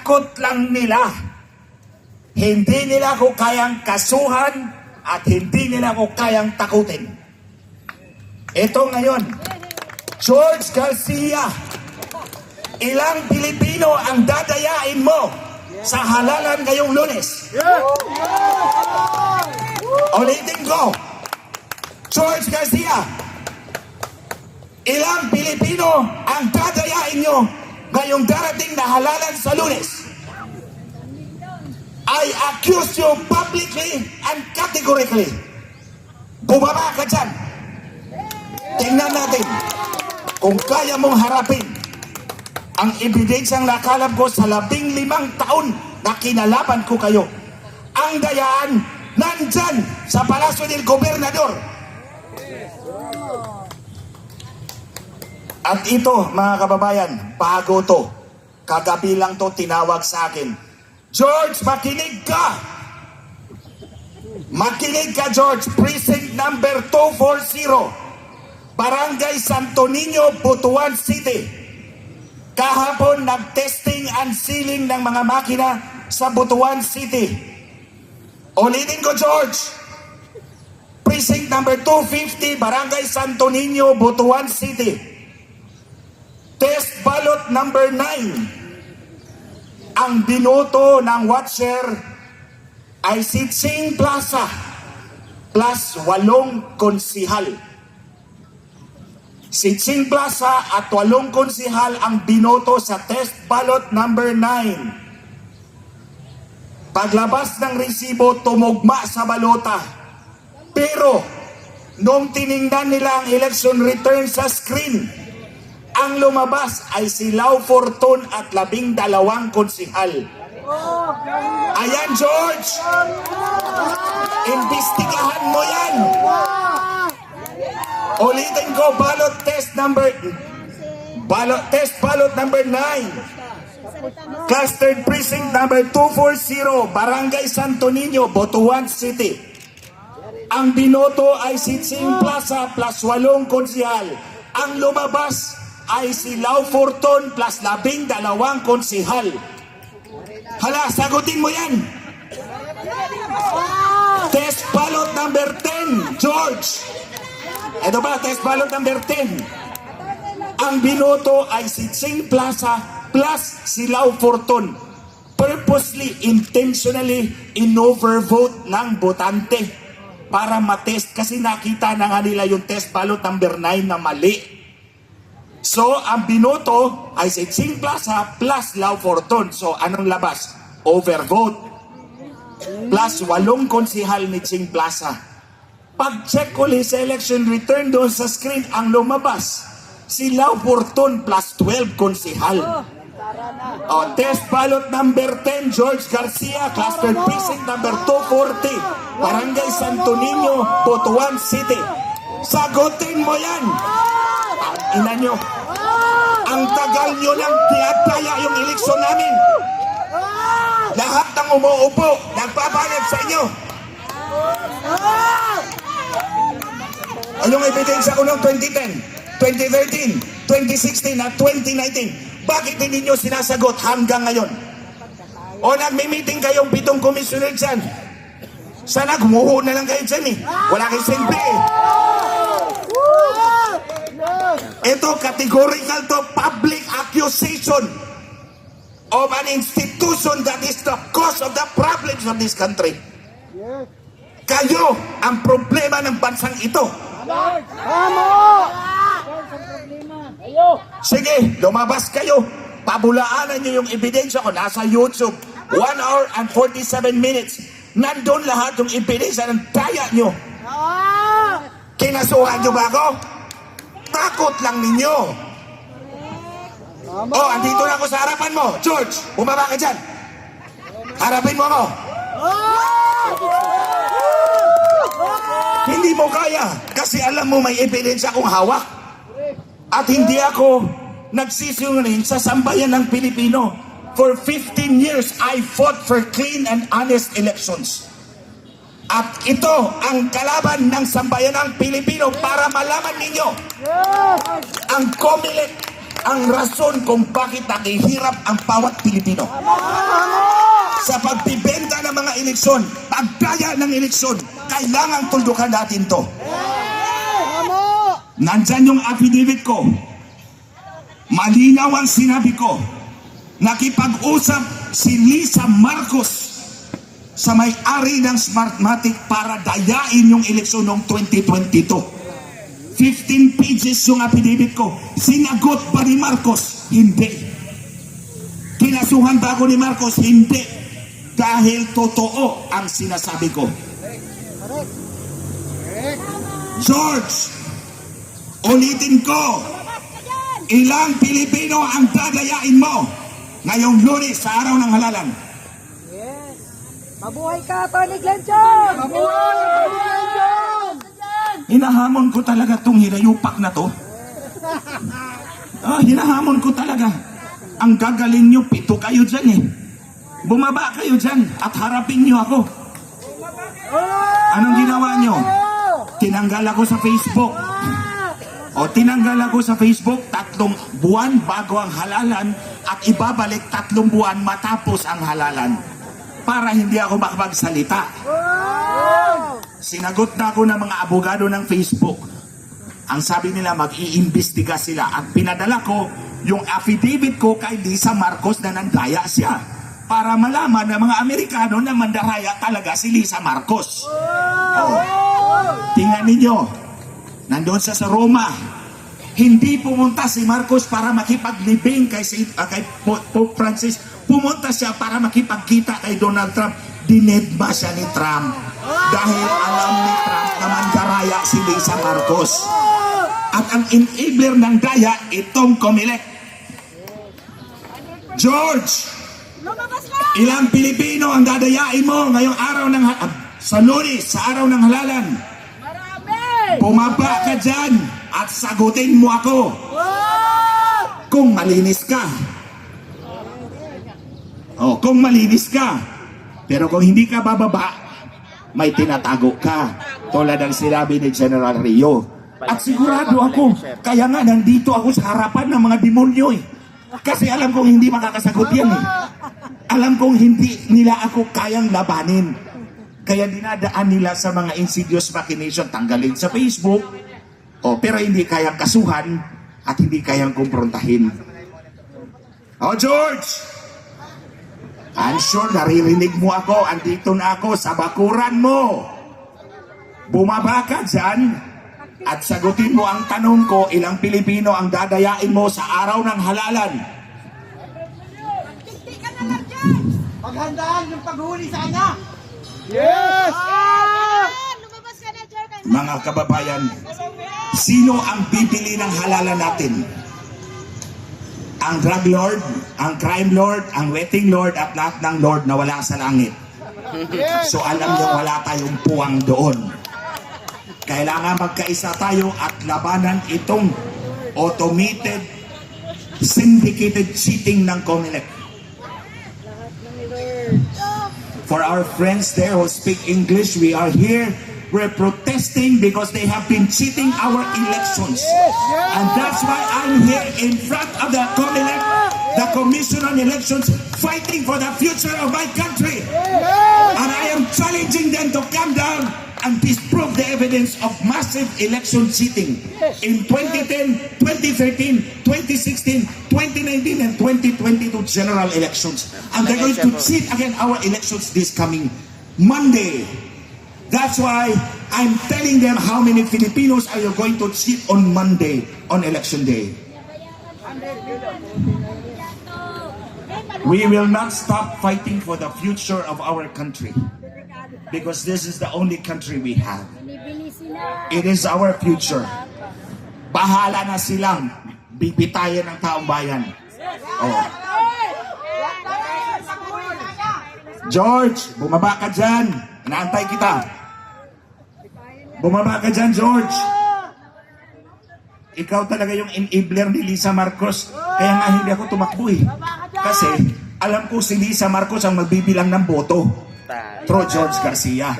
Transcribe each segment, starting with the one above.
takot lang nila. Hindi nila ako kayang kasuhan at hindi nila ako kayang takutin. Ito ngayon, George Garcia, ilang Pilipino ang dadayain mo sa halalan ngayong Lunes? Ulitin ko, George Garcia, ilang Pilipino ang dadayain nyo ngayong darating na halalan sa Lunes? I accuse you publicly and categorically. Bumaba ka dyan. Tingnan natin kung kaya mong harapin ang ebidensyang nakalap ko sa 15 taon na kinalaban ko kayo. Ang dayaan nandyan sa Palasyo del Gobernador. At ito, mga kababayan, bago to. Kagabi lang to tinawag sa akin. George, makinig ka! Makinig ka, George. Precinct number 240. Barangay Santo Niño, Butuan City. Kahapon, nag-testing and sealing ng mga makina sa Butuan City. Ulitin ko, George. Precinct number 250, Barangay Santo Niño, Butuan City. Test ballot number 9. Ang binoto ng watcher ay si Ching Plaza plus 8 konsihal. Si Ching Plaza at 8 konsihal ang binoto sa test ballot number 9. Paglabas ng resibo, tumugma sa balota. Pero, nung tiningnan nila ang election return sa screen, ang lumabas ay si Lau Fortun at 12 konsihal. Ayan, George! Imbestigahan mo yan! Ulitin ko, test ballot number 9. Clustered precinct number 240, Barangay Santo Niño, Butuan City. Ang binoto ay si Ching Plaza plus 8 konsihal. Ang lumabas ay si Lau Fortun plus 12 konsihal. Hala, sagutin mo yan. Test ballot number 10, George. Ito ba, test ballot number 10. Ang binoto ay si Ching Plaza plus si Lau Fortun. Purposely, intentionally, in-overvote ng botante para matest kasi nakita na nga nila yung test ballot number 9 na mali. So, ang binoto ay si Ching Plaza plus Lau Fortun. So, anong labas? Overvote. Plus 8 konsihal ni Ching Plaza. Pag-check ulit sa election return doon sa screen, ang lumabas, si Lau Fortun plus 12 konsihal. O, test ballot number 10, George Garcia, clustered precinct number 240, Barangay Santo Niño, Butuan City. Sagutin mo yan! Ina nyo, ang tagal nyo lang tinataya yung eleksyon namin. Lahat ng umuupo, nagpapalag sa inyo. Anong ebidensya ko noong 2010, 2013, 2016 at 2019? Bakit hindi nyo sinasagot hanggang ngayon? O nagmi-meeting kayong 7 komisyoner dyan? Sana gumuho na lang kayo dyan eh. Wala kayong simple eh. Ito, categorical to, public accusation of an institution that is the cause of the problems of this country. Kayo ang problema ng bansang ito. Sige, lumabas kayo. Pabulaanan nyo yung ebidensya ko. Nasa YouTube, 1 hour and 47 minutes. Nandun lahat yung ebidensya ng daya nyo. Kinasuhan nyo ba ako? Takot lang ninyo. Oh, andito na ako sa harapan mo. George, bumaba ka dyan. Harapin mo ako. Hindi mo kaya kasi alam mo may ebidensya akong hawak. At hindi ako nagsisinungaling sa sambayan ng Pilipino. For 15 years, I fought for clean and honest elections. At ito ang kalaban ng sambayanang Pilipino para malaman ninyo ang COMELEC ang rason kung bakit naghihirap ang bawat Pilipino. Sa pagbibenta ng mga eleksyon, pagdaya ng eleksyon, kailangan tuldukan natin to. Nandyan yung affidavit ko. Malinaw ang sinabi ko. Nakipag-usap si Lisa Marcos sa may-ari ng Smartmatic para dayain yung eleksyon noong 2022. 15 pages yung affidavit ko. Sinagot ba ni Marcos? Hindi. Kinasuhan ba ako ni Marcos? Hindi. Dahil totoo ang sinasabi ko. George, ulitin ko, ilang Pilipino ang dadayain mo ngayong Lunes sa araw ng halalan? Yes. Mabuhay ka, Tony Glenchon! Mabuhay! Mabuhay Glenchon! Hinahamon ko talaga tong hirayupak na to. Hinahamon ko talaga. Ang gagaling nyo, 7 kayo dyan eh. Bumaba kayo dyan at harapin nyo ako. Anong ginawa nyo? Tinanggal ako sa Facebook. Tinanggal ako sa Facebook 3 buwan bago ang halalan at ibabalik 3 buwan matapos ang halalan para hindi ako makapagsalita. Sinagot na ako ng mga abogado ng Facebook. Ang sabi nila mag-iimbestiga sila at pinadala ko yung affidavit ko kay Lisa Marcos na nandaya siya para malaman ng mga Amerikano na mandaraya talaga si Lisa Marcos. Tingnan ninyo, nandoon sa Roma, hindi pumunta si Marcos para makipaglibing kay Pope Francis. Pumunta siya para makipagkita kay Donald Trump. Dinedma siya ni Trump dahil alam ni Trump na mandaraya si Lisa Marcos. At ang enabler ng daya, itong Comelec. George, ilang Pilipino ang dadayain mo ngayong araw ng sa Lunes, sa araw ng halalan? Bumaba ka dyan at sagutin mo ako kung malinis ka. Kung malinis ka. Pero kung hindi ka bababa, may tinatago ka. Tulad ng sinabi ni General Rio. At sigurado ako, kaya nga nandito ako sa harapan ng mga demonyo eh. Kasi alam kong hindi makakasagot yan eh. Alam kong hindi nila ako kayang labanin. Kaya dinadaan nila sa mga insidious machination, tanggalin sa Facebook, pero hindi kayang kasuhan at hindi kayang kumprontahin. George! I'm sure naririnig mo ako, andito na ako sa bakuran mo. Bumaba ka dyan at sagutin mo ang tanong ko, ilang Pilipino ang dadayain mo sa araw ng halalan? Paghandaan yung paghuli sa kanya! Yes! Lumabas ka na, Jerry! Mga kababayan, sino ang bibili ng halalan natin? Ang drug lord, ang crime lord, ang wetting lord, at lahat ng lord na wala sa langit. So alam niyo, wala tayong puwang doon. Kailangan magkaisa tayo at labanan itong automated, syndicated cheating ng Comelec. For our friends there who speak English, we are here. We're protesting because they have been cheating our elections. And that's why I'm here in front of the Comelec, the Commission on Elections, fighting for the future of my country. And I am challenging them to come down and disprove the evidence of massive election cheating in 2010, 2013, 2016, 2019, and 2022 general elections. And they're going to cheat again our elections this coming Monday. That's why I'm telling them how many Filipinos are you going to cheat on Monday, on election day. We will not stop fighting for the future of our country because this is the only country we have. It is our future. Bahala na silang bibitayin ng taong bayan. George, bumaba ka dyan. Inaantay kita. Bumaba ka dyan, George. Ikaw talaga yung enabler ni Lisa Marcos. Kaya nga hindi ako tumakbo eh. Kasi alam ko si Lisa Marcos ang magbibilang ng boto. Through George Garcia.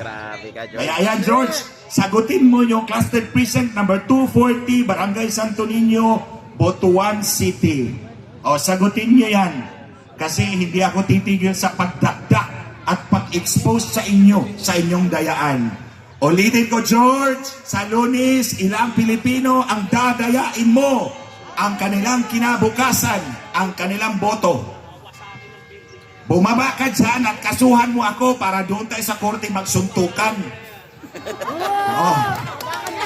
Kaya ayan, George, sagutin mo yung cluster precinct number 240, Barangay Santo Niño, Butuan City. O, sagutin nyo yan. Kasi hindi ako titigil sa pagdakdak at pag-expose sa inyo, sa inyong dayaan. Ulitin ko, George, sa Lunes, ilang Pilipino ang dadayain mo, ang kanilang kinabukasan, ang kanilang boto. Bumaba ka dyan at kasuhan mo ako para doon tayo sa korte magsuntukan. Oh.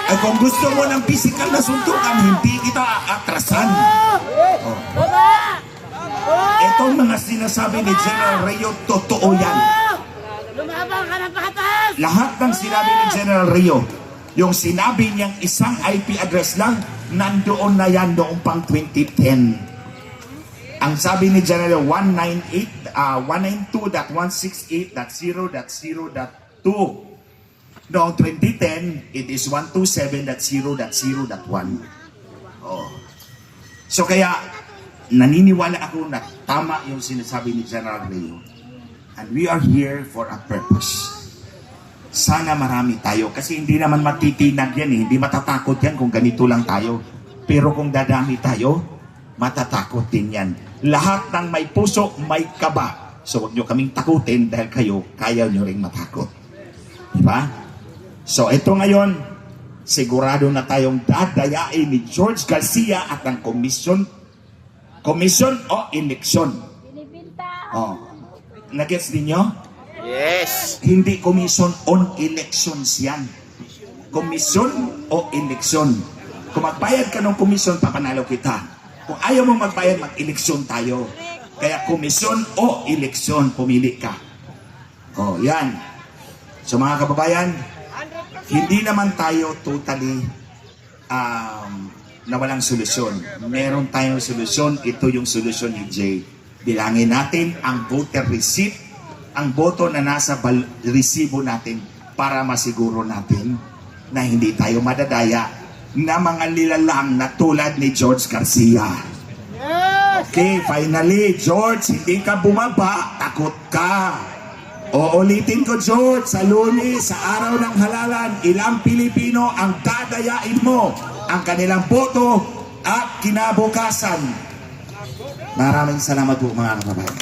Ay, kung gusto mo ng physical na suntukan, hindi kita aatrasan. Oh. Itong mga sinasabi ni General Rio, totoo yan. Lumabang ka ng patas! Lahat ng sinabi ni General Rio, yung sinabi niyang isang IP address lang, nandoon na yan noong pang 2010. Ang sabi ni General 198.168.0.0.2. Noong 2010, it is 127.0.0.1. Oh. So kaya, naniniwala ako na tama yung sinasabi ni General Rio. And we are here for a purpose. Sana marami tayo kasi hindi naman matitinag yan eh. Hindi matatakot yan kung ganito lang tayo. Pero kung dadami tayo, matatakot din yan. Lahat ng may puso, may kaba. So huwag nyo kaming takutin dahil kayo, kaya nyo ring matakot. Diba? So ito ngayon, sigurado na tayong dadayain ni George Garcia at ang komisyon o eleksyon. Oh. Nagets ninyo? Yes. Hindi commission on elections yan. Komisyon o eleksyon. Kung magbayad ka ng komisyon, papanalo kita. Kung ayaw mo magbayad, mag-eleksyon tayo. Kaya komisyon o eleksyon, pumili ka. Oh, yan. So mga kababayan, hindi naman tayo totally na walang solusyon. Meron tayong solusyon. Ito yung solusyon ni Jay. Bilangin natin ang voter receipt, ang boto na nasa resibo natin para masiguro natin na hindi tayo madadaya na mga nilalang na tulad ni George Garcia. Okay, finally, George, hindi ka bumaba, takot ka. O ulitin ko, George, sa Lunes, sa araw ng halalan, ilang Pilipino ang dadayain mo, ang kanilang boto at kinabukasan. Maraming salamat po mga kababayan.